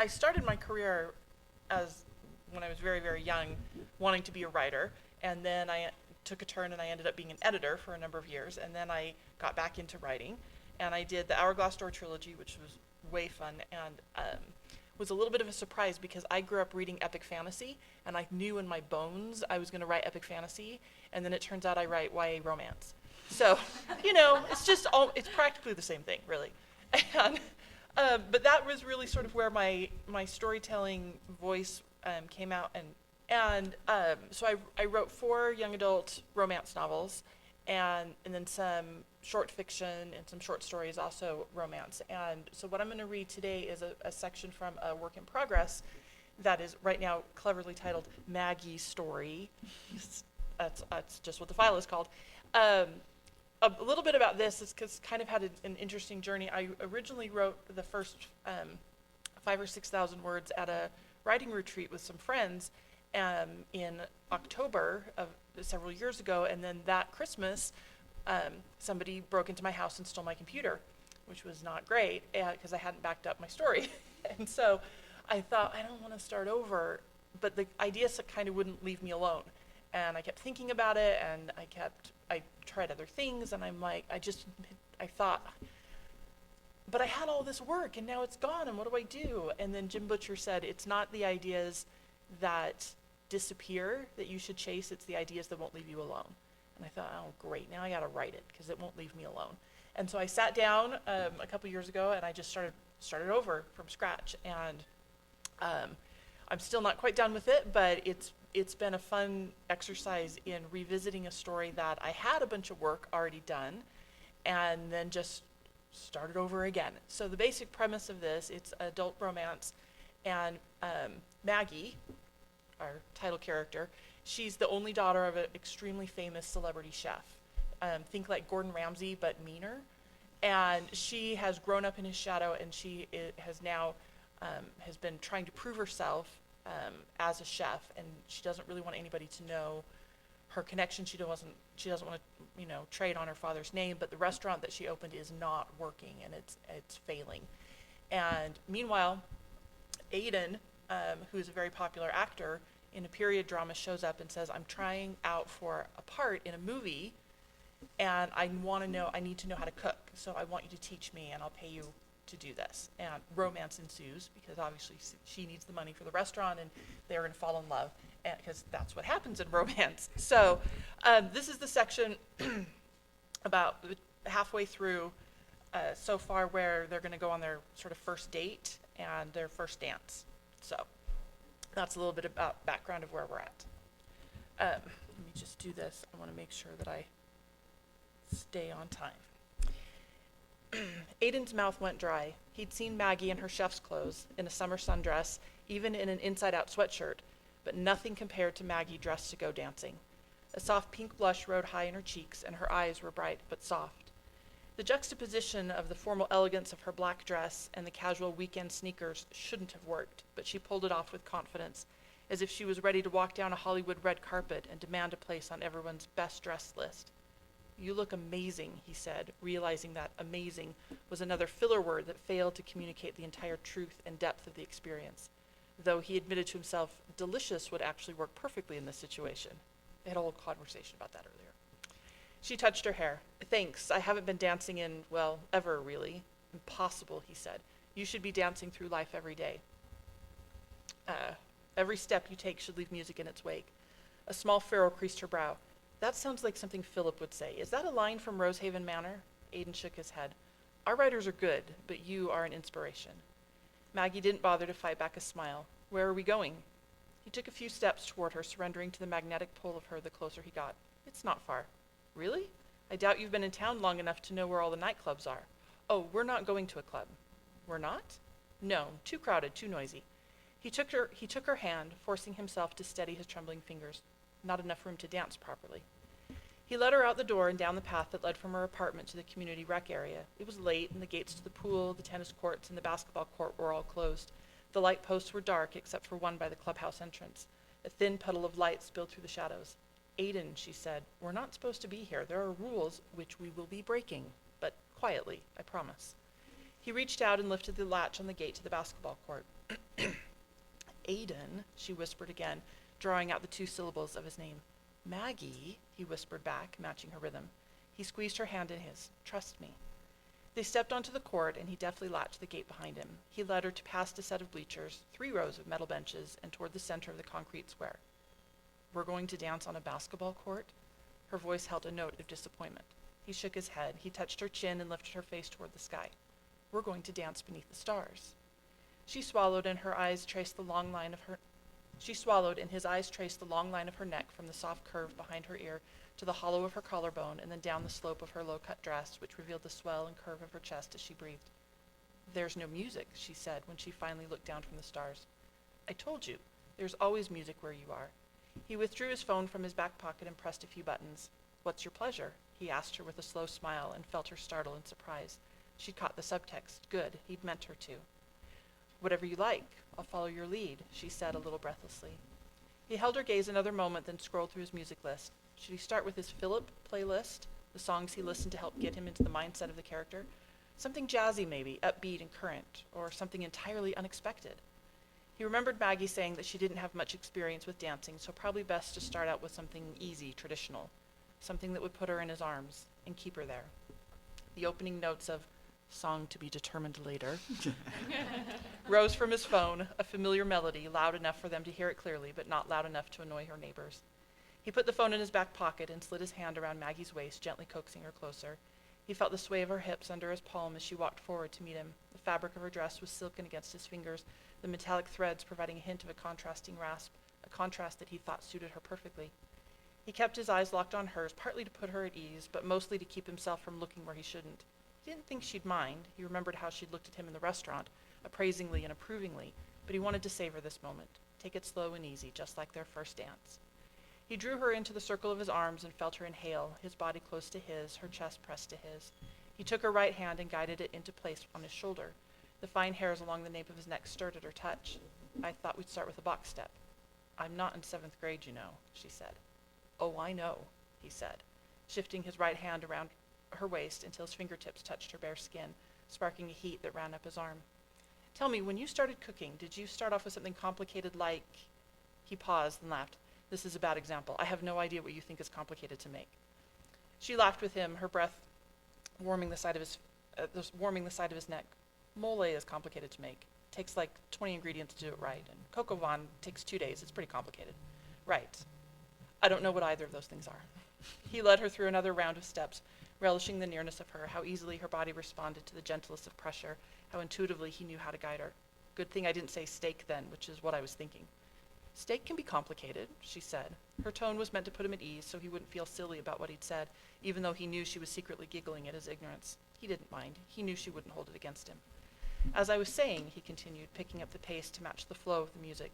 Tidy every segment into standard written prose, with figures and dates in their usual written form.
I started my career as when I was very, very young, wanting to be a writer, and then I took a turn and I ended up being an editor for a number of years, and then I got back into writing, and I did the Hourglass Door trilogy, which was way fun, and was a little bit of a surprise because I grew up reading epic fantasy, and I knew in my bones I was going to write epic fantasy, and then it turns out I write YA romance. So, it's just it's practically the same thing, really. And, but that was really sort of where my storytelling voice came out, and so I wrote 4 young adult romance novels, and then some short fiction and some short stories, also romance. And so what I'm going to read today is a section from a work in progress that is right now cleverly titled Maggie Story. That's just what the file is called. A little bit about this is because kind of had an interesting journey. I originally wrote the first 5,000 or 6,000 words at a writing retreat with some friends in October of several years ago, and then that Christmas, somebody broke into my house and stole my computer, which was not great because I hadn't backed up my story. And so I thought, I don't want to start over, but the ideas kind of wouldn't leave me alone. And I kept thinking about it, and I tried other things, and I'm like, I thought, but I had all this work, and now it's gone, and what do I do? And then Jim Butcher said, it's not the ideas that disappear that you should chase, it's the ideas that won't leave you alone. And I thought, oh, great, now I got to write it, because it won't leave me alone. And so I sat down a couple years ago, and I just started over from scratch, and I'm still not quite done with it, but it's been a fun exercise in revisiting a story that I had a bunch of work already done, and then just started over again. So the basic premise of this, it's adult romance, and Maggie, our title character, she's the only daughter of an extremely famous celebrity chef. Think like Gordon Ramsay, but meaner. And she has grown up in his shadow, and she has now has been trying to prove herself as a chef, and she doesn't really want anybody to know her connection. She doesn't want to, trade on her father's name, but the restaurant that she opened is not working, and it's failing. And meanwhile, Aiden, who is a very popular actor in a period drama, shows up and says, I'm trying out for a part in a movie, and I need to know how to cook, so I want you to teach me, and I'll pay you to do this. And romance ensues, because obviously she needs the money for the restaurant, and they're going to fall in love, because that's what happens in romance. So this is the section about halfway through so far where they're going to go on their sort of first date and their first dance. So that's a little bit about background of where we're at. Let me just do this. I want to make sure that I stay on time. Aiden's mouth went dry. He'd seen Maggie in her chef's clothes, in a summer sundress, even in an inside-out sweatshirt, but nothing compared to Maggie dressed to go dancing. A soft pink blush rode high in her cheeks, and her eyes were bright but soft. The juxtaposition of the formal elegance of her black dress and the casual weekend sneakers shouldn't have worked, but she pulled it off with confidence, as if she was ready to walk down a Hollywood red carpet and demand a place on everyone's best-dressed list. You look amazing, he said, realizing that amazing was another filler word that failed to communicate the entire truth and depth of the experience. Though he admitted to himself, delicious would actually work perfectly in this situation. They had a whole conversation about that earlier. She touched her hair. Thanks, I haven't been dancing in, well, ever really. Impossible, he said. You should be dancing through life every day. Every step you take should leave music in its wake. A small furrow creased her brow. That sounds like something Philip would say. Is that a line from Rosehaven Manor? Aiden shook his head. Our writers are good, but you are an inspiration. Maggie didn't bother to fight back a smile. Where are we going? He took a few steps toward her, surrendering to the magnetic pull of her the closer he got. It's not far. Really? I doubt you've been in town long enough to know where all the nightclubs are. Oh, we're not going to a club. We're not? No, too crowded, too noisy. He took her hand, forcing himself to steady his trembling fingers. Not enough room to dance properly. He led her out the door and down the path that led from her apartment to the community rec area. It was late, and the gates to the pool, the tennis courts, and the basketball court were all closed. The light posts were dark, except for one by the clubhouse entrance. A thin puddle of light spilled through the shadows. Aiden, she said, we're not supposed to be here. There are rules which we will be breaking, but quietly, I promise. He reached out and lifted the latch on the gate to the basketball court. Aiden, she whispered again, drawing out the 2 syllables of his name. Maggie, he whispered back, matching her rhythm. He squeezed her hand in his. Trust me. They stepped onto the court, and he deftly latched the gate behind him. He led her to past a set of bleachers, 3 rows of metal benches, and toward the center of the concrete square. We're going to dance on a basketball court? Her voice held a note of disappointment. He shook his head. He touched her chin and lifted her face toward the sky. We're going to dance beneath the stars. She swallowed, and her eyes traced the long line of her She swallowed, and his eyes traced the long line of her neck from the soft curve behind her ear to the hollow of her collarbone and then down the slope of her low-cut dress, which revealed the swell and curve of her chest as she breathed. There's no music, she said when she finally looked down from the stars. I told you, there's always music where you are. He withdrew his phone from his back pocket and pressed a few buttons. What's your pleasure? He asked her with a slow smile and felt her startle and surprise. She'd caught the subtext. Good, he'd meant her to. Whatever you like. I'll follow your lead, she said a little breathlessly. He held her gaze another moment, then scrolled through his music list. Should he start with his Philip playlist, the songs he listened to help get him into the mindset of the character? Something jazzy maybe, upbeat and current, or something entirely unexpected. He remembered Maggie saying that she didn't have much experience with dancing, so probably best to start out with something easy, traditional, something that would put her in his arms and keep her there. The opening notes of Song to be determined later rose from his phone, a familiar melody, loud enough for them to hear it clearly, but not loud enough to annoy her neighbors. He put the phone in his back pocket and slid his hand around Maggie's waist, gently coaxing her closer. He felt the sway of her hips under his palm as she walked forward to meet him. The fabric of her dress was silken against his fingers, the metallic threads providing a hint of a contrasting rasp, a contrast that he thought suited her perfectly. He kept his eyes locked on hers, partly to put her at ease, but mostly to keep himself from looking where he shouldn't. He didn't think she'd mind. He remembered how she'd looked at him in the restaurant, appraisingly and approvingly, but he wanted to savor this moment, take it slow and easy, just like their first dance. He drew her into the circle of his arms and felt her inhale, his body close to his, her chest pressed to his. He took her right hand and guided it into place on his shoulder. The fine hairs along the nape of his neck stirred at her touch. I thought we'd start with a box step. I'm not in 7th grade, you know, she said. Oh, I know, he said, shifting his right hand around her waist until his fingertips touched her bare skin, sparking a heat that ran up his arm. Tell me, when you started cooking, did you start off with something complicated like... He paused and laughed. This is a bad example. I have no idea what you think is complicated to make. She laughed with him, her breath warming the side of his neck. Mole is complicated to make. Takes like 20 ingredients to do it right, and coq au vin takes 2 days. It's pretty complicated. Right. I don't know what either of those things are. He led her through another round of steps, relishing the nearness of her, how easily her body responded to the gentlest of pressure, how intuitively he knew how to guide her. Good thing I didn't say steak then, which is what I was thinking. Steak can be complicated, she said. Her tone was meant to put him at ease so he wouldn't feel silly about what he'd said, even though he knew she was secretly giggling at his ignorance. He didn't mind. He knew she wouldn't hold it against him. As I was saying, he continued, picking up the pace to match the flow of the music,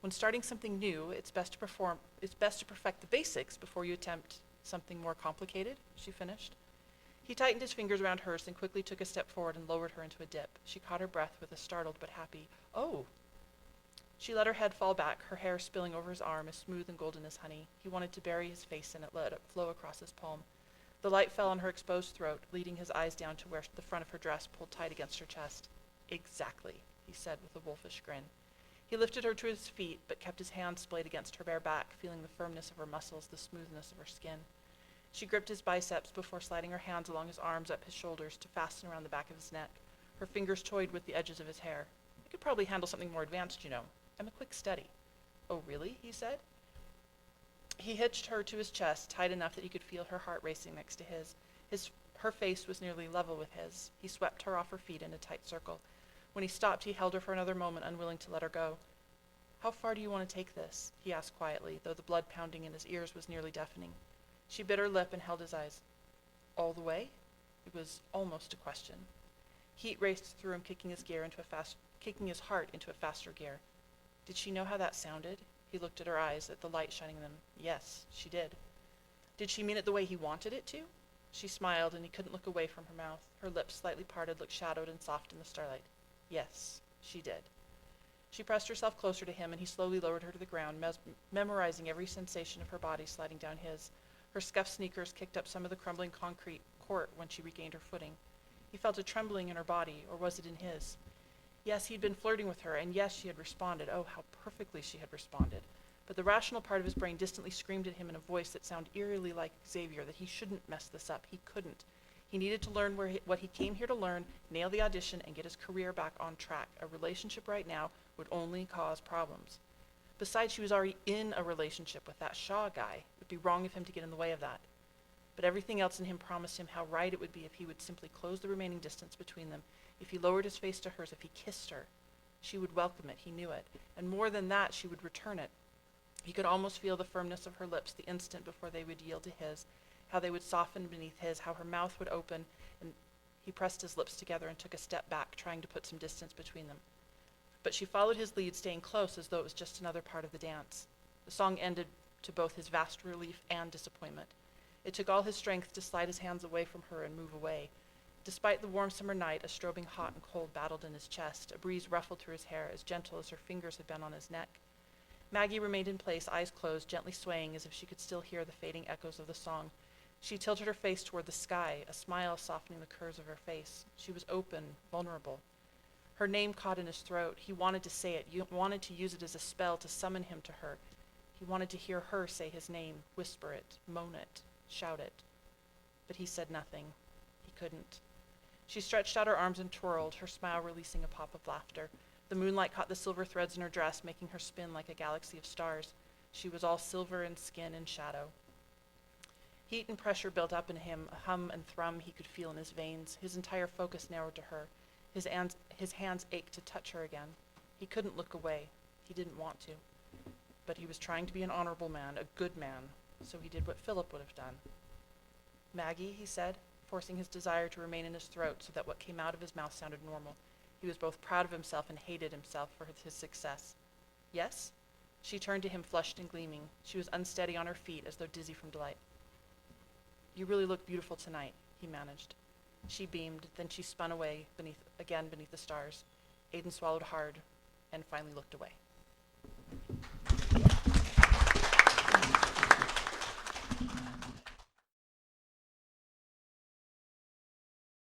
when starting something new, it's best to perfect the basics before you attempt something more complicated, she finished. He tightened his fingers around hers, then quickly took a step forward and lowered her into a dip. She caught her breath with a startled but happy, "Oh." She let her head fall back, her hair spilling over his arm, as smooth and golden as honey. He wanted to bury his face in it, let it flow across his palm. The light fell on her exposed throat, leading his eyes down to where the front of her dress pulled tight against her chest. Exactly, he said with a wolfish grin. He lifted her to his feet, but kept his hands splayed against her bare back, feeling the firmness of her muscles, the smoothness of her skin. She gripped his biceps before sliding her hands along his arms up his shoulders to fasten around the back of his neck. Her fingers toyed with the edges of his hair. I could probably handle something more advanced, you know. I'm a quick study. Oh, really? He said. He hitched her to his chest, tight enough that he could feel her heart racing next to his. Her face was nearly level with his. He swept her off her feet in a tight circle. When he stopped, he held her for another moment, unwilling to let her go. How far do you want to take this? He asked quietly, though the blood pounding in his ears was nearly deafening. She bit her lip and held his eyes. All the way? It was almost a question. Heat raced through him, kicking his heart into a faster gear. Did she know how that sounded? He looked at her eyes, at the light shining in them. Yes, she did. Did she mean it the way he wanted it to? She smiled, and he couldn't look away from her mouth. Her lips, slightly parted, looked shadowed and soft in the starlight. Yes, she did. She pressed herself closer to him, and he slowly lowered her to the ground, memorizing every sensation of her body sliding down his. Her scuffed sneakers kicked up some of the crumbling concrete court when she regained her footing. He felt a trembling in her body, or was it in his? Yes, he'd been flirting with her, and yes, she had responded. Oh, how perfectly she had responded. But the rational part of his brain distantly screamed at him in a voice that sounded eerily like Xavier that he shouldn't mess this up. He couldn't. He needed to learn what he came here to learn, nail the audition, and get his career back on track. A relationship right now would only cause problems. Besides, she was already in a relationship with that Shaw guy. It would be wrong of him to get in the way of that. But everything else in him promised him how right it would be if he would simply close the remaining distance between them, if he lowered his face to hers, if he kissed her. She would welcome it, he knew it. And more than that, she would return it. He could almost feel the firmness of her lips the instant before they would yield to his, how they would soften beneath his, how her mouth would open, and he pressed his lips together and took a step back, trying to put some distance between them. But she followed his lead, staying close as though it was just another part of the dance. The song ended to both his vast relief and disappointment. It took all his strength to slide his hands away from her and move away. Despite the warm summer night, a strobing hot and cold battled in his chest. A breeze ruffled through his hair, as gentle as her fingers had been on his neck. Maggie remained in place, eyes closed, gently swaying as if she could still hear the fading echoes of the song. She tilted her face toward the sky, a smile softening the curves of her face. She was open, vulnerable. Her name caught in his throat. He wanted to say it, wanted to use it as a spell to summon him to her. He wanted to hear her say his name, whisper it, moan it, shout it. But he said nothing. He couldn't. She stretched out her arms and twirled, her smile releasing a pop of laughter. The moonlight caught the silver threads in her dress, making her spin like a galaxy of stars. She was all silver and skin and shadow. Heat and pressure built up in him, a hum and thrum he could feel in his veins. His entire focus narrowed to her. His hands ached to touch her again. He couldn't look away. He didn't want to. But he was trying to be an honorable man, a good man, so he did what Philip would have done. Maggie, he said, forcing his desire to remain in his throat so that what came out of his mouth sounded normal. He was both proud of himself and hated himself for his success. Yes? She turned to him, flushed and gleaming. She was unsteady on her feet, as though dizzy from delight. You really look beautiful tonight, he managed. She beamed, then she spun away beneath the stars. Aidan swallowed hard and finally looked away.